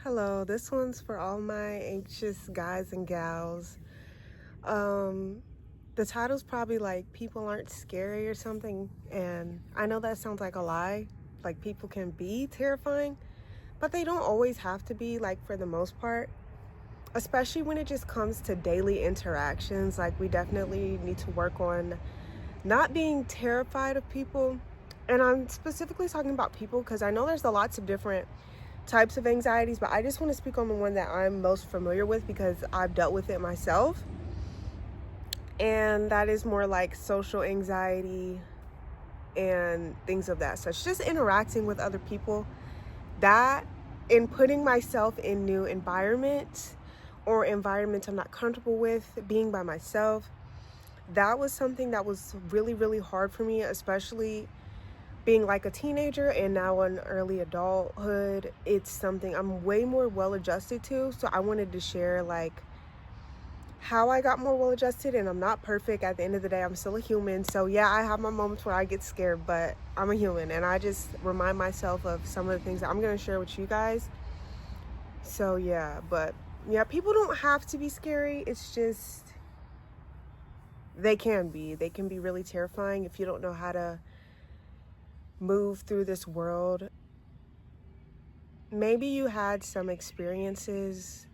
Hello, this one's for all my anxious guys and gals. Um, the title's probably like people aren't scary or something, and I know that sounds like a lie. Like people can be terrifying, but they don't always have to be, like for the most part. Especially when it just comes to daily interactions, like we definitely need to work on not being terrified of people. And I'm specifically talking about people because I know there's lots of different types of anxieties, but I just want to speak on the one that I'm most familiar with because I've dealt with it myself. And that is more like social anxiety and things of that such. Just interacting with other people. That, in putting myself in new environments or environments I'm not comfortable with, being by myself, that was something that was really, really hard for me, especially being like a teenager and now in early adulthood. It's something I'm way more well adjusted to. So I wanted to share like how I got more well adjusted, and I'm not perfect. At the end of the day, I'm still a human. So yeah, I have my moments where I get scared, but I'm a human, and I just remind myself of some of the things that I'm going to share with you guys. So yeah, but yeah, people don't have to be scary. It's just they can be really terrifying if you don't know how to move through this world. Maybe you had some experiences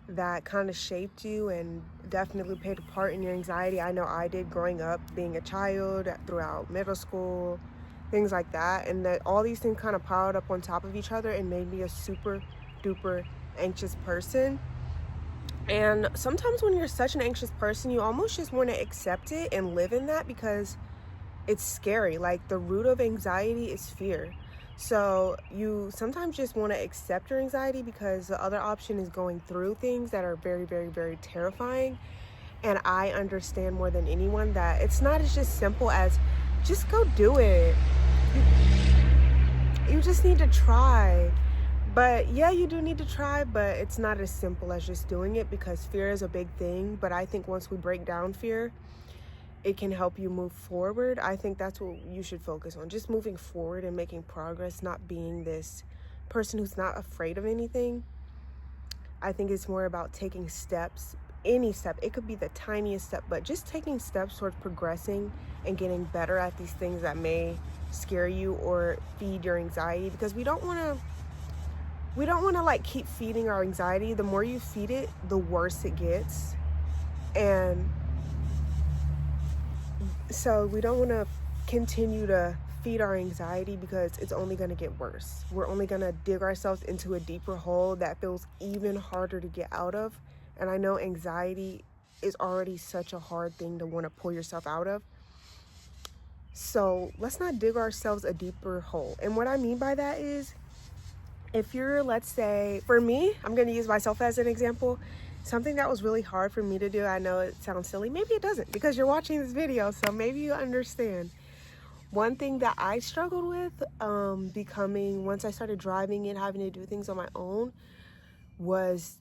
that kind of shaped you and definitely played a part in your anxiety. I know I did growing up, being a child, throughout middle school, things like that. And that all these things kind of piled up on top of each other and made me a super duper anxious person. And sometimes when you're such an anxious person, you almost just want to accept it and live in that because it's scary. Like the root of anxiety is fear. So you sometimes just want to accept your anxiety because the other option is going through things that are very, very, very terrifying. And I understand more than anyone that it's not as just simple as just go do it. You just need to try. But yeah, you do need to try, but it's not as simple as just doing it because fear is a big thing. But I think once we break down fear, it can help you move forward. I think that's what you should focus on, just moving forward and making progress, not being this person who's not afraid of anything. I think it's more about taking steps, any step. It could be the tiniest step, but just taking steps towards progressing and getting better at these things that may scare you or feed your anxiety, because we don't want to like keep feeding our anxiety. The more you feed it, the worse it gets. And so we don't want to continue to feed our anxiety because it's only going to get worse. We're only going to dig ourselves into a deeper hole that feels even harder to get out of. And I know anxiety is already such a hard thing to want to pull yourself out of. So let's not dig ourselves a deeper hole. And what I mean by that is, if you're, let's say, for me, I'm going to use myself as an example. Something that was really hard for me to do, I know it sounds silly, maybe it doesn't because you're watching this video, so maybe you understand. One thing that I struggled with becoming, once I started driving and having to do things on my own, was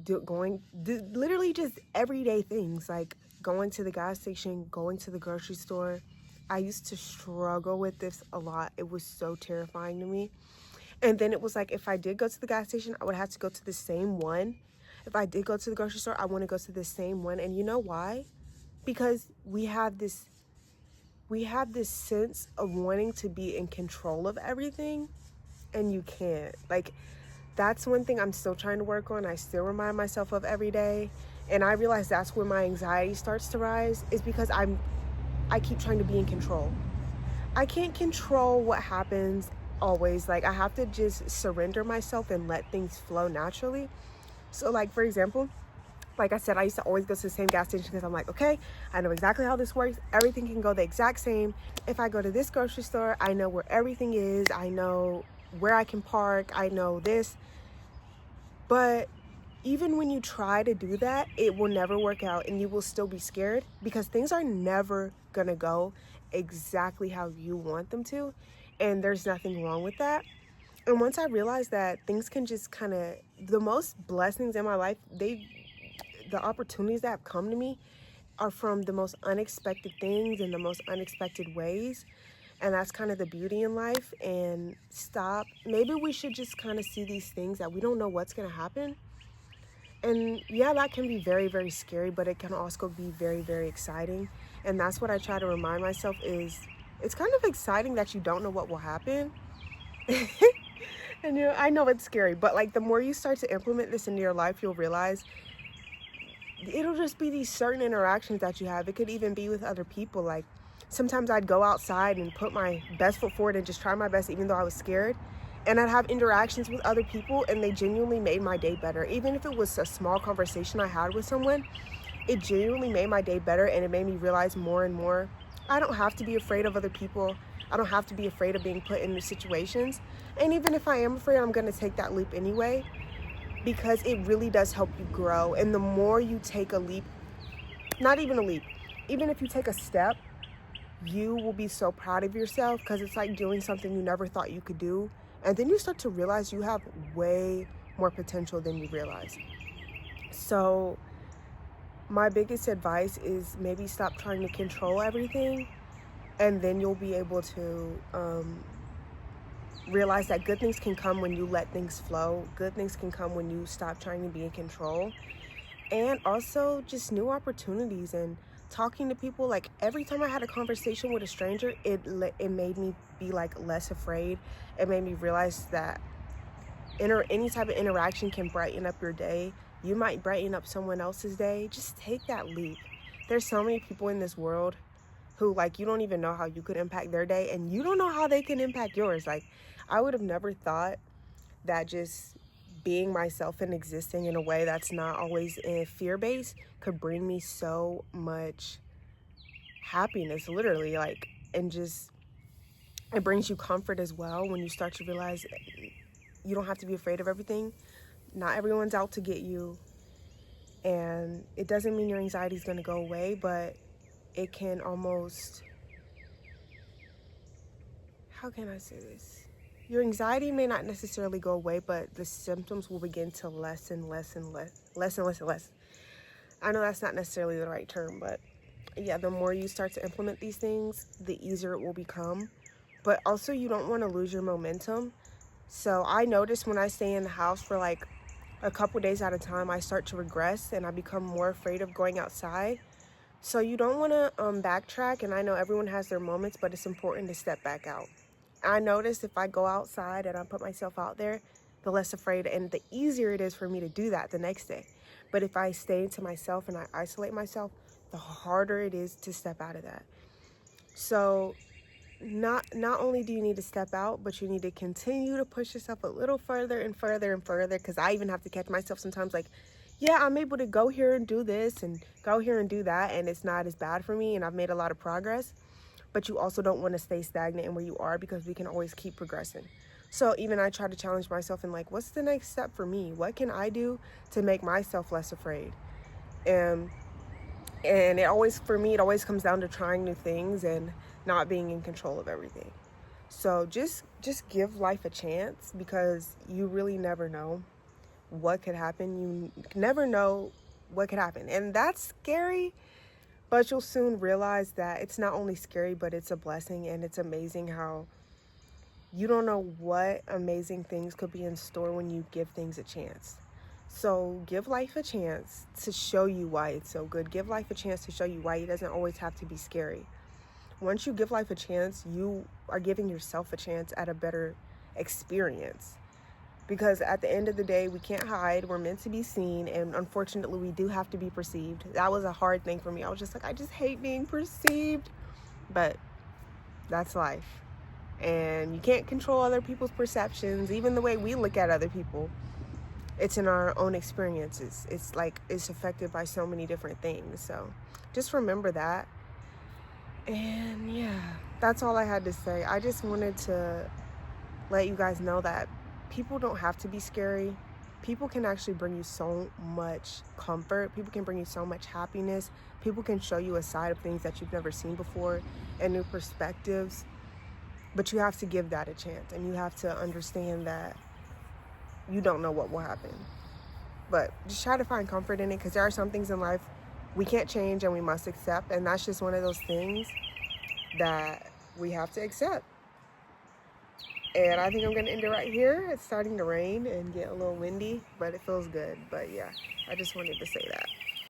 literally just everyday things like going to the gas station, going to the grocery store. I used to struggle with this a lot. It was so terrifying to me. And then it was like, if I did go to the gas station, I would have to go to the same one. If I did go to the grocery store, I want to go to the same one. And you know why? Because we have this sense of wanting to be in control of everything, and you can't. Like, that's one thing I'm still trying to work on. I still remind myself of every day. And I realize that's where my anxiety starts to rise, is because I keep trying to be in control. I can't control what happens always. Like, I have to just surrender myself and let things flow naturally. So like, for example, like I said, I used to always go to the same gas station because I'm like, okay, I know exactly how this works. Everything can go the exact same. If I go to this grocery store, I know where everything is. I know where I can park. I know this. But even when you try to do that, it will never work out and you will still be scared because things are never going to go exactly how you want them to. And there's nothing wrong with that. And once I realized that things can just kind of, the most blessings in my life, the opportunities that have come to me are from the most unexpected things in the most unexpected ways. And that's kind of the beauty in life. And stop. Maybe we should just kind of see these things that we don't know what's going to happen. And yeah, that can be very, very scary, but it can also be very, very exciting. And that's what I try to remind myself is it's kind of exciting that you don't know what will happen. And I know it's scary, but like the more you start to implement this into your life, you'll realize it'll just be these certain interactions that you have. It could even be with other people. Like sometimes I'd go outside and put my best foot forward and just try my best, even though I was scared. And I'd have interactions with other people and they genuinely made my day better. Even if it was a small conversation I had with someone, it genuinely made my day better. And it made me realize more and more, I don't have to be afraid of other people. I don't have to be afraid of being put in new situations. And even if I am afraid, I'm going to take that leap anyway, because it really does help you grow. And the more you take a leap, not even a leap, even if you take a step, you will be so proud of yourself, because it's like doing something you never thought you could do. And then you start to realize you have way more potential than you realize. So my biggest advice is maybe stop trying to control everything, and then you'll be able to realize that good things can come when you let things flow. Good things can come when you stop trying to be in control. And also just new opportunities and talking to people. Like every time I had a conversation with a stranger, it made me be like less afraid. It made me realize that any type of interaction can brighten up your day. You might brighten up someone else's day. Just take that leap. There's so many people in this world who like you don't even know how you could impact their day, and you don't know how they can impact yours. Like I would have never thought that just being myself and existing in a way that's not always in fear-based could bring me so much happiness, literally. Like, and just it brings you comfort as well when you start to realize you don't have to be afraid of everything. Not everyone's out to get you, and it doesn't mean your anxiety is going to go away, but it can almost, how can I say this? Your anxiety may not necessarily go away, but the symptoms will begin to lessen. I know that's not necessarily the right term, but yeah, the more you start to implement these things, the easier it will become. But also you don't want to lose your momentum. So I notice when I stay in the house for like a couple days at a time, I start to regress and I become more afraid of going outside. So you don't want to backtrack. And I know everyone has their moments, but it's important to step back out. I notice if I go outside and I put myself out there, the less afraid and the easier it is for me to do that the next day. But if I stay to myself and I isolate myself, the harder it is to step out of that. So not only do you need to step out, but you need to continue to push yourself a little further and further and further, because I even have to catch myself sometimes like, yeah, I'm able to go here and do this and go here and do that, and it's not as bad for me and I've made a lot of progress. But you also don't want to stay stagnant in where you are, because we can always keep progressing. So even I try to challenge myself and like, what's the next step for me? What can I do to make myself less afraid? And it always, for me, it always comes down to trying new things and not being in control of everything. So just give life a chance, because you really never know what could happen. You never know what could happen. And that's scary. But you'll soon realize that it's not only scary, but it's a blessing, and it's amazing how you don't know what amazing things could be in store when you give things a chance. So give life a chance to show you why it's so good. Give life a chance to show you why it doesn't always have to be scary. Once you give life a chance, you are giving yourself a chance at a better experience. Because at the end of the day, we can't hide. We're meant to be seen. And unfortunately, we do have to be perceived. That was a hard thing for me. I was just like, I just hate being perceived. But that's life. And you can't control other people's perceptions. Even the way we look at other people, it's in our own experiences. It's like it's affected by so many different things. So just remember that. And yeah, that's all I had to say. I just wanted to let you guys know that people don't have to be scary. People can actually bring you so much comfort. People can bring you so much happiness. People can show you a side of things that you've never seen before and new perspectives. But you have to give that a chance, and you have to understand that you don't know what will happen. But just try to find comfort in it, because there are some things in life we can't change and we must accept. And that's just one of those things that we have to accept. And I think I'm going to end it right here. It's starting to rain and get a little windy, but it feels good. But yeah, I just wanted to say that.